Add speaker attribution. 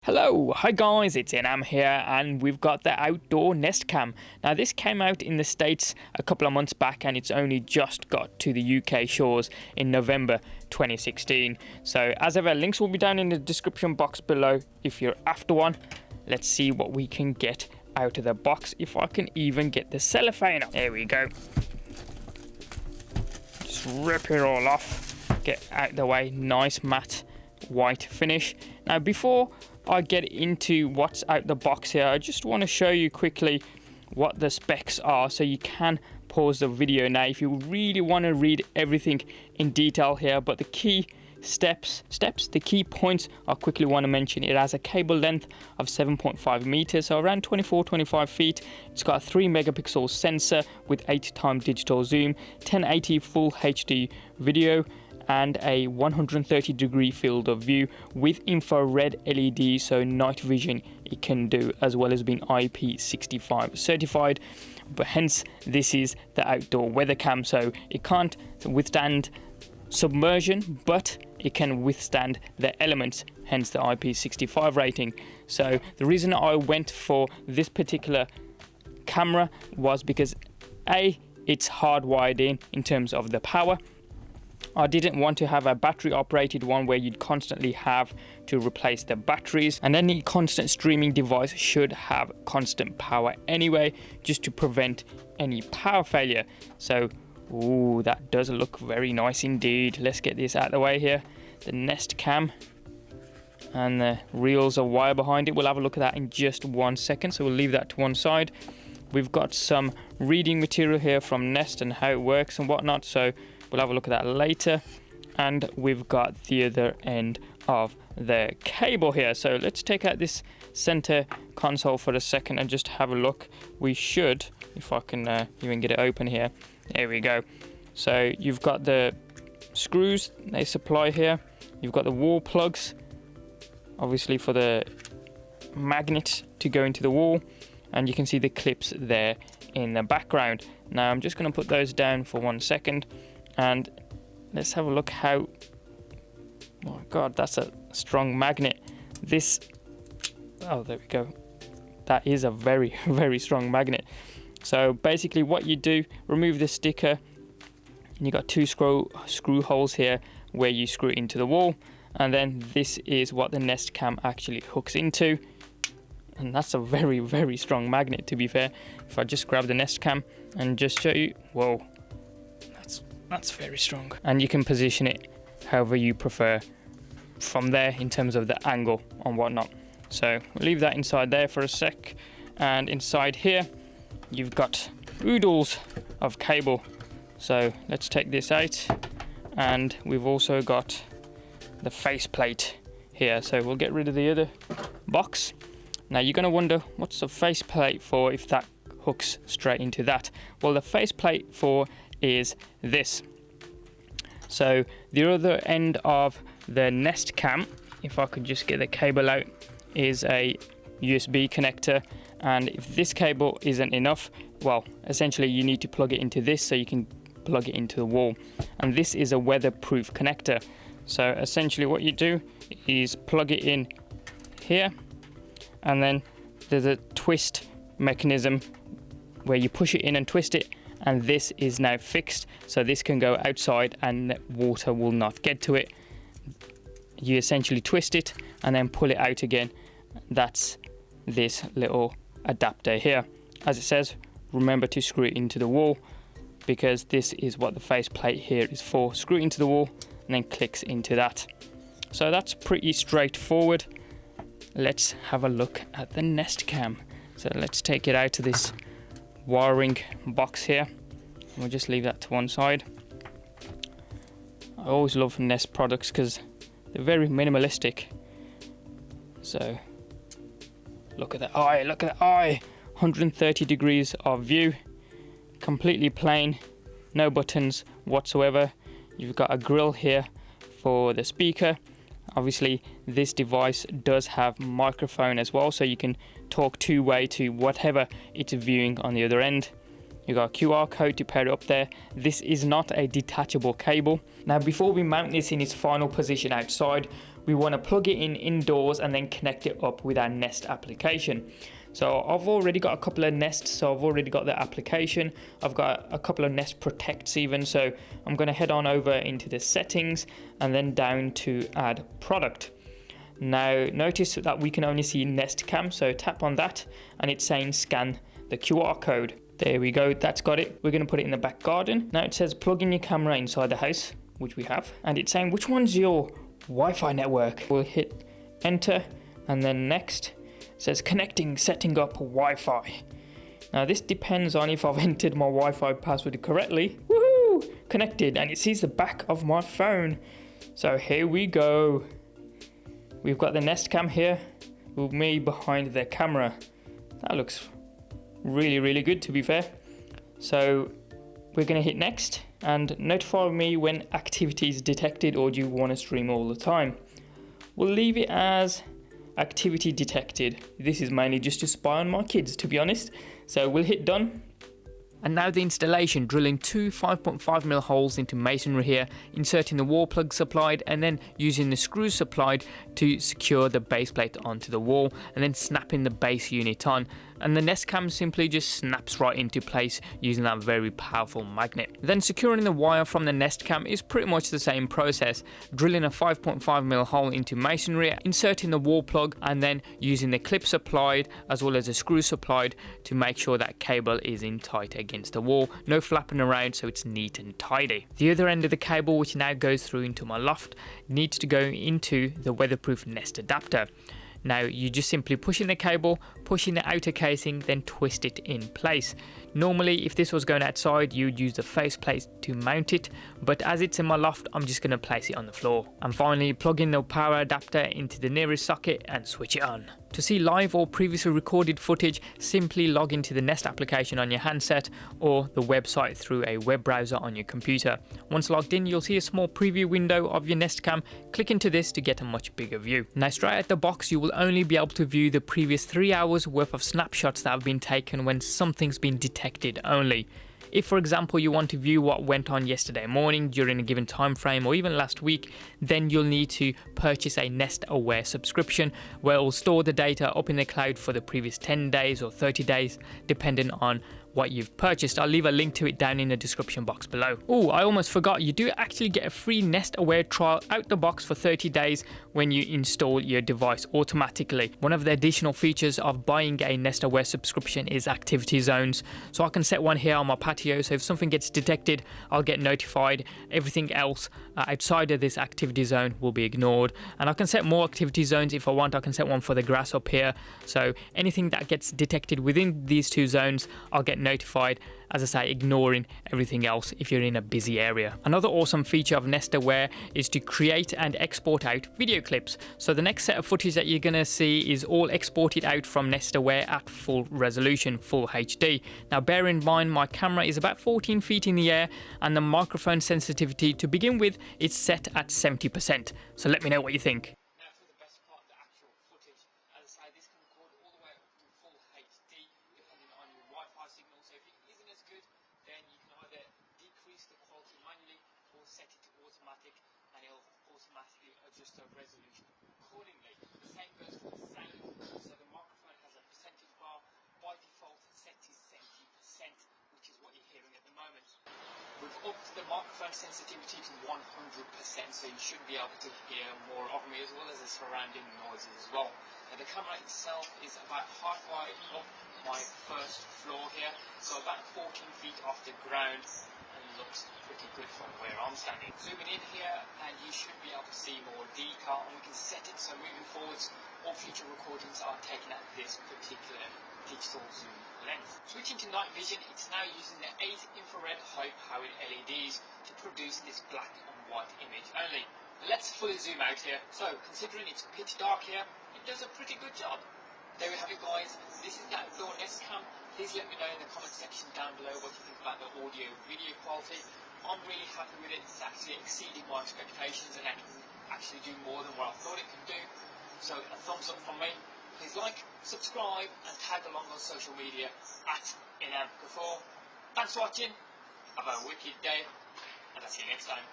Speaker 1: Hello, hi guys, it's Inam here and we've got the Outdoor Nest Cam. Now this came out in the States a couple of months back and it's only just got to the UK shores in November 2016. So as ever, links will be down in the description box below if you're after one. Let's see what we can get out of the box, if I can even get the cellophane up. There we go. Just rip it all off, get out the way, nice matte white finish. Now before I get into what's out the box here, I just want to show you quickly what the specs are, so you can pause the video now if you really want to read everything in detail here. But the key the key points I quickly want to mention: it has a cable length of 7.5 meters, so around 25 feet. It's got a 3 megapixel sensor with 8x digital zoom, 1080 full HD video, and a 130-degree field of view with infrared LED, so night vision it can do, as well as being IP65 certified. But hence this is the outdoor weather cam, so it can't withstand submersion, but it can withstand the elements, hence the IP65 rating. So the reason I went for this particular camera was because it's hardwired in terms of the power. I didn't want to have a battery operated one where you'd constantly have to replace the batteries, and any constant streaming device should have constant power anyway, just to prevent any power failure. So that does look very nice indeed. Let's get this out of the way here. The Nest Cam and the reels of wire behind it, we'll have a look at that in just 1 second, so we'll leave that to one side. We've got some reading material here from Nest and how it works and whatnot, so we'll have a look at that later. And we've got the other end of the cable here. So let's take out this center console for a second and just have a look. We should, if I can even get it open here. There we go. So you've got the screws they supply here. You've got the wall plugs, obviously for the magnet to go into the wall. And you can see the clips there in the background. Now I'm just going to put those down for 1 second. And let's have a look how, oh my god, that's a strong magnet. There we go. That is a very, very strong magnet. So basically what you do, remove the sticker, and you got two screw holes here where you screw it into the wall. And then this is what the Nest Cam actually hooks into. And that's a very, very strong magnet, to be fair. If I just grab the Nest Cam and just show you, whoa. That's very strong. And you can position it however you prefer from there in terms of the angle and whatnot. So we'll leave that inside there for a sec. And inside here, you've got oodles of cable. So let's take this out. And we've also got the faceplate here. So we'll get rid of the other box. Now you're going to wonder, what's the faceplate for if that hooks straight into that? Well, the faceplate for is this. So the other end of the Nest Cam, if I could just get the cable out, is a USB connector. And if this cable isn't enough, well, essentially you need to plug it into this so you can plug it into the wall. And this is a weatherproof connector. So essentially what you do is plug it in here, and then there's a twist mechanism where you push it in and twist it, and this is now fixed, so this can go outside and water will not get to it. You essentially twist it and then pull it out again. That's this little adapter here. As it says, remember to screw it into the wall, because this is what the faceplate here is for. Screw it into the wall and then clicks into that. So that's pretty straightforward. Let's have a look at the Nest Cam. So let's take it out of this wiring box here. We'll just leave that to one side. I always love Nest products because they're very minimalistic. So look at the eye, 130 degrees of view, completely plain, no buttons whatsoever. You've got a grill here for the speaker. Obviously this device does have microphone as well, so you can talk two-way to whatever it's viewing on the other end. You've got a QR code to pair it up there. This is not a detachable cable. Now before we mount this in its final position outside, we want to plug it in indoors and then connect it up with our Nest application. So I've already got a couple of Nests, so I've already got the application. I've got a couple of Nest Protects even, so I'm going to head on over into the settings and then down to add product. Now notice that we can only see Nest Cam, so tap on that and it's saying scan the QR code. There we go, that's got it. We're going to put it in the back garden. Now it says plug in your camera inside the house, which we have, and it's saying which one's your Wi-Fi network. We'll hit enter and then next. It says connecting, setting up Wi-Fi. Now this depends on if I've entered my Wi-Fi password correctly. Woohoo! Connected, and it sees the back of my phone. So here we go. We've got the Nest Cam here with me behind the camera. That looks really good, to be fair. So we're going to hit next and notify me when activity is detected, or do you want to stream all the time? We'll leave it as activity detected. This is mainly just to spy on my kids, to be honest. So we'll hit done. And now the installation, drilling two 5.5mm holes into masonry here, inserting the wall plug supplied and then using the screws supplied to secure the base plate onto the wall, and then snapping the base unit on. And the Nest Cam simply just snaps right into place using that very powerful magnet. Then securing the wire from the Nest Cam is pretty much the same process, drilling a 5.5mm hole into masonry, inserting the wall plug and then using the clip supplied as well as the screw supplied to make sure that cable is in tight against the wall, no flapping around, so it's neat and tidy. The other end of the cable, which now goes through into my loft, needs to go into the weatherproof Nest adapter. Now you just simply push in the cable, push in the outer casing, then twist it in place. Normally if this was going outside you'd use the faceplate to mount it, but as it's in my loft I'm just going to place it on the floor. And finally plug in the power adapter into the nearest socket and switch it on. To see live or previously recorded footage, simply log into the Nest application on your handset or the website through a web browser on your computer. Once logged in, you'll see a small preview window of your Nest Cam. Click into this to get a much bigger view. Now straight out the box, you will only be able to view the previous 3 hours worth of snapshots that have been taken when something's been detected only. If for example you want to view what went on yesterday morning during a given time frame or even last week, then you'll need to purchase a Nest Aware subscription where it will store the data up in the cloud for the previous 10 days or 30 days depending on what you've purchased. I'll leave a link to it down in the description box below. Oh, I almost forgot, you do actually get a free Nest Aware trial out the box for 30 days when you install your device automatically. One of the additional features of buying a Nest Aware subscription is activity zones. So I can set one here on my patio, so if something gets detected I'll get notified. Everything else outside of this activity zone will be ignored, and I can set more activity zones if I want. I can set one for the grass up here, so anything that gets detected within these two zones I'll get notified, as I say, ignoring everything else if you're in a busy area. Another awesome feature of Nest Aware is to create and export out video clips. So the next set of footage that you're going to see is all exported out from Nest Aware at full resolution, full HD. Now bear in mind my camera is about 14 feet in the air and the microphone sensitivity to begin with is set at 70%. So let me know what you think.
Speaker 2: Signal. So if it isn't as good, then you can either decrease the quality manually or set it to automatic, and it'll automatically adjust the resolution accordingly. The same goes for the sound. So the microphone has a percentage bar. By default, set is 70%, which is what you're hearing at the moment. We've upped the microphone sensitivity to 100%, so you should be able to hear more of me as well as the surrounding noises as well. Now the camera itself is about halfway up my first floor here, so about 14 feet off the ground, and looks pretty good from where I'm standing. Zooming in here and you should be able to see more detail, and we can set it so moving forwards all future recordings are taken at this particular digital zoom length. Switching to night vision, it's now using the 8 infrared high powered LEDs to produce this black and white image only. Let's fully zoom out here. So considering it's pitch dark here, it does a pretty good job. There we have it guys, this is the Outdoor Nest Cam. Please let me know in the comment section down below what you think about the audio video quality. I'm really happy with it, it's actually exceeded my expectations and it can actually do more than what I thought it could do. So a thumbs up from me. Please like, subscribe and tag along on social media at @InAmGaffar. Thanks for watching, have a wicked day and I'll see you next time.